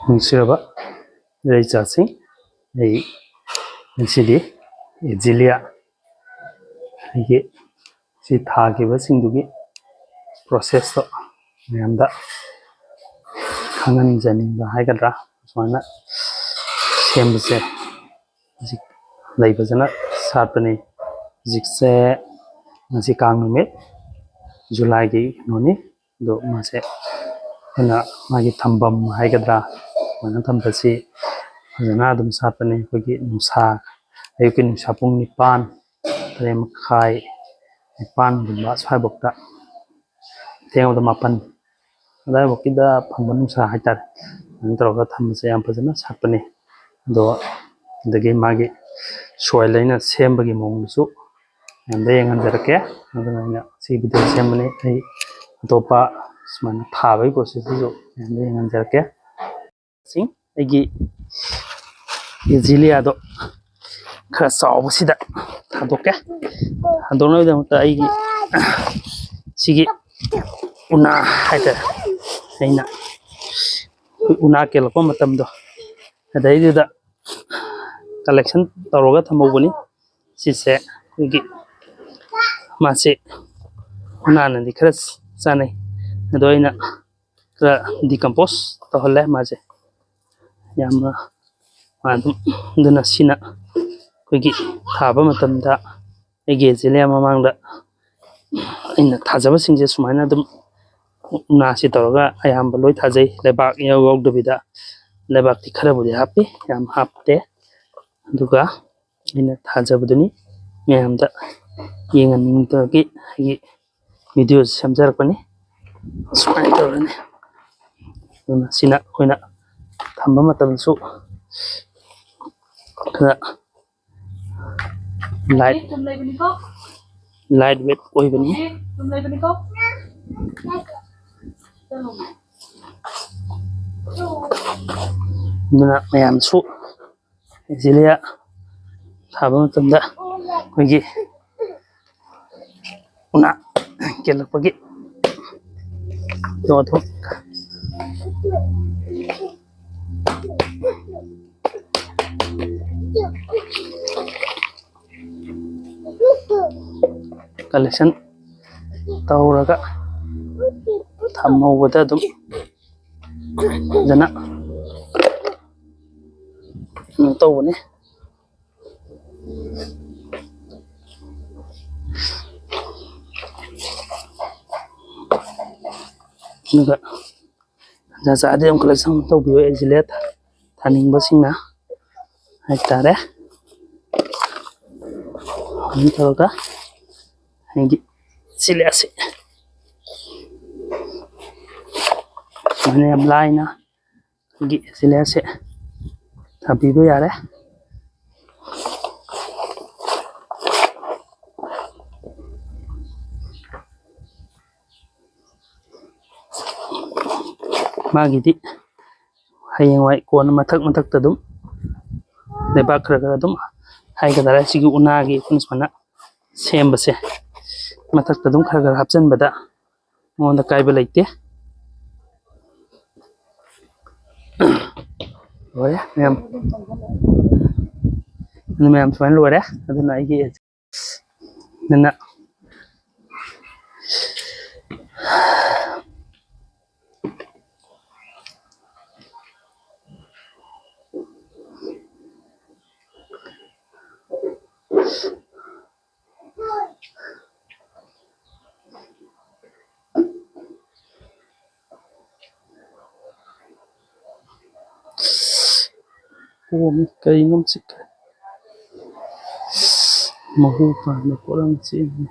ꯅꯨꯡꯁꯤꯔꯕ ꯏꯔꯩꯆꯥꯁꯤꯡ ꯑꯩ ꯉꯁꯤꯗꯤ ꯖꯤꯂꯤꯌꯥ ꯑꯩꯒꯤ ꯁꯤ ꯊꯥꯈꯤꯕꯁꯤꯡꯗꯨꯒꯤ ꯄ꯭ꯔꯣꯁꯦꯁꯇꯣ ꯃꯌꯥꯝꯗ ꯈꯪꯍꯟꯖꯅꯤꯡꯕ ꯍꯥꯏꯒꯗ꯭ꯔꯥ ꯁꯨꯃꯥꯏꯅ ꯁꯦꯝꯕꯁꯦ ꯍꯧꯖꯤꯛ ꯂꯩ ꯐꯖꯅ ꯁꯥꯠꯄꯅꯤ ꯍꯧꯖꯤꯛꯁꯦ ꯉꯁꯤ ꯀꯥꯡ ꯅꯨꯃꯤꯠ ꯖꯨꯂꯥꯏꯒꯤ ꯀꯩꯅꯣꯅꯤ ꯑꯗꯣ ꯃꯥꯁꯦ ꯑꯩꯈꯣꯏꯅ ꯃꯥꯒꯤ ꯊꯝꯐꯝ ꯍꯥꯏꯒꯗ꯭ꯔꯥ ꯁꯨꯃꯥꯏꯅ ꯊꯝꯕꯁꯤ ꯐꯖꯅ ꯑꯗꯨꯝ ꯁꯥꯠꯄꯅꯤ ꯑꯩꯈꯣꯏꯒꯤ ꯅꯨꯡꯁꯥ ꯑꯌꯨꯛꯀꯤ ꯅꯨꯡꯁꯥ ꯄꯨꯡ 9 ꯇꯔꯦꯠ ꯃꯈꯥꯏ 9ꯒꯨꯝꯕ ꯁ꯭ꯋꯥꯏꯐꯥꯎꯗ ꯊꯦꯡꯉꯕꯗ 9 ꯑꯗꯨꯋꯥꯏꯐꯥꯎꯒꯤꯗ ꯐꯪꯕ ꯅꯨꯡꯁꯥ ꯍꯥꯏꯇꯥꯔꯦ ꯑꯗꯨꯃꯥꯏꯅ ꯇꯧꯔꯒ ꯊꯝꯕꯁꯦ ꯌꯥꯝ ꯐꯖꯅ ꯁꯥꯠꯄꯅꯤ ꯑꯗꯣ ꯑꯗꯒꯤ ꯃꯥꯒꯤ ꯁꯣꯏꯜ ꯑꯩꯅ ꯁꯦꯝꯕꯒꯤ ꯃꯑꯣꯡꯗꯨꯁꯨ ꯃꯌꯥꯝꯗ ꯌꯦꯡꯍꯟꯖꯔꯛꯀꯦ ꯑꯗꯨꯅ ꯑꯩꯅ ꯁꯤ ꯚꯤꯗꯤꯑꯣ ꯁꯦꯝꯕꯅꯤ ꯑꯩ ꯑꯇꯣꯞꯄ ꯁꯨꯃꯥꯏꯅ ꯊꯥꯕꯒꯤ ꯄ꯭ꯔꯣꯁꯦꯁꯇꯨꯁꯨ ꯃꯌꯥꯝꯗ ꯌꯦꯡꯍꯟꯖꯔꯛꯀꯦ ꯑꯩꯒꯤ ꯖꯤꯂꯤꯌꯥꯗꯣ ꯈꯔ ꯆꯥꯎꯕꯁꯤꯗ ꯊꯥꯗꯣꯛꯀꯦ ꯊꯥꯗꯣꯛꯅꯕꯒꯤꯗꯃꯛꯇ ꯑꯩꯒꯤ ꯁꯤꯒꯤ ꯎꯅꯥ ꯍꯥꯏꯇꯥꯔꯦ ꯑꯩꯅ ꯎꯅꯥ ꯀꯦꯜꯂꯛꯄ ꯃꯇꯝꯗꯣ ꯑꯗꯩꯗꯨꯗ ꯀꯂꯦꯛꯁꯟ ꯇꯧꯔꯒ ꯊꯝꯍꯧꯕꯅꯤ ꯁꯤꯁꯦ ꯑꯩꯈꯣꯏꯒꯤ ꯃꯥꯁꯤ ꯎꯅꯥꯅꯗꯤ ꯈꯔ ꯆꯥꯅꯩ ꯑꯗꯣ ꯑꯩꯅ ꯈꯔ ꯗꯤꯀꯝꯄꯣꯁ ꯇꯧꯍꯜꯂꯦ ꯃꯥꯁꯦ ꯌꯥꯝꯅ ꯑꯗꯨꯝ ꯑꯗꯨꯅ ꯁꯤꯅ ꯑꯩꯈꯣꯏꯒꯤ ꯊꯥꯕ ꯃꯇꯝꯗ ꯑꯩꯒꯤ ꯖꯤꯂꯤꯌꯥ ꯃꯃꯥꯡꯗ ꯑꯩꯅ ꯊꯥꯖꯕꯁꯤꯡꯁꯦ ꯁꯨꯃꯥꯏꯅ ꯑꯗꯨꯝ ꯎꯅꯥꯁꯤ ꯇꯧꯔꯒ ꯑꯌꯥꯝꯕ ꯂꯣꯏ ꯊꯥꯖꯩ ꯂꯩꯕꯥꯛ ꯏꯌꯥꯎ ꯌꯥꯎꯗꯕꯤꯗ ꯂꯩꯕꯥꯛꯇꯤ ꯈꯔꯕꯨꯗꯤ ꯍꯥꯞꯄꯤ ꯌꯥꯝ ꯍꯥꯞꯇꯦ ꯑꯗꯨꯒ ꯑꯩꯅ ꯊꯥꯖꯕꯗꯨꯅꯤ ꯃꯌꯥꯝꯗ ꯌꯦꯡꯍꯟꯅꯤꯡꯕꯒꯤ ꯑꯩꯒꯤ ꯚꯤꯗꯤꯑꯣ ꯁꯦꯝꯖꯔꯛꯄꯅꯤ ꯁꯨꯃꯥꯏꯅ ꯇꯧꯔꯅꯤ ꯑꯗꯨꯅ ꯁꯤꯅ ꯑꯩꯈꯣꯏꯅ ꯊꯝꯕ ꯃꯇꯝꯗꯁꯨ ꯈꯔ ꯂꯥꯏꯠ ꯋꯦꯠ ꯑꯣꯏꯕꯅꯤ ꯑꯗꯨꯅ ꯃꯌꯥꯝꯁꯨ ꯖꯤꯂꯤꯌꯥ ꯊꯥꯕ ꯃꯇꯝꯗ ꯑꯩꯈꯣꯏꯒꯤ ꯎꯅꯥ ꯀꯦꯜꯂꯛꯄꯒꯤ ꯑꯗꯨꯝ ꯀꯂꯦꯛꯁꯟ ꯇꯧꯔꯒ ꯊꯝꯍꯧꯕꯗ ꯑꯗꯨꯝ ꯐꯖꯅ ꯇꯧꯕꯅꯤ ꯑꯗꯨꯒ ꯆꯥꯗꯤ ꯑꯗꯨꯝ ꯀꯂꯦꯛꯁꯟ ꯇꯧꯕꯤꯌꯨ ꯖꯤꯂꯤꯌꯥ ꯊꯥꯅꯤꯡꯕꯁꯤꯡꯅ ꯍꯥꯏꯇꯥꯔꯦ ꯑꯗꯨꯃꯥꯏꯅ ꯇꯧꯔꯒ ꯑꯩꯒꯤ ꯖꯤꯂꯤꯌꯥꯁꯤ ꯁꯨꯃꯥꯏꯅ ꯌꯥꯝ ꯂꯥꯏꯅ ꯑꯩꯒꯤ ꯖꯤꯂꯤꯌꯥꯁꯦ ꯊꯥꯕꯤꯕ ꯌꯥꯔꯦ ꯃꯥꯒꯤꯗꯤ ꯍꯌꯦꯡꯋꯥꯏ ꯀꯣꯟꯅ ꯃꯊꯛꯇ ꯑꯗꯨꯝ ꯂꯩꯕꯥꯛ ꯈꯔ ꯑꯗꯨꯝ ꯍꯥꯏꯒꯗ꯭ꯔꯥ ꯁꯤꯒꯤ ꯎꯅꯥꯒꯤ ꯑꯩꯈꯣꯏꯅ ꯁꯨꯃꯥꯏꯅ ꯁꯦꯝꯕꯁꯦ ꯃꯊꯛꯇ ꯑꯗꯨꯝ ꯈꯔ ꯍꯥꯞꯆꯤꯟꯕꯗ ꯃꯉꯣꯟꯗ ꯀꯥꯏꯕ ꯂꯩꯇꯦ ꯂꯣꯏꯔꯦ ꯃꯌꯥꯝ ꯁꯨꯃꯥꯏꯅ ꯂꯣꯏꯔꯦ ꯑꯗꯨꯅ ꯑꯩꯒꯤ ꯑꯗꯨꯅ ꯀꯔꯤꯅꯣ ꯃꯍꯨ ꯄꯥꯟꯕ ꯄꯣꯠ ꯑꯃ ꯆꯦꯟꯕꯅꯤ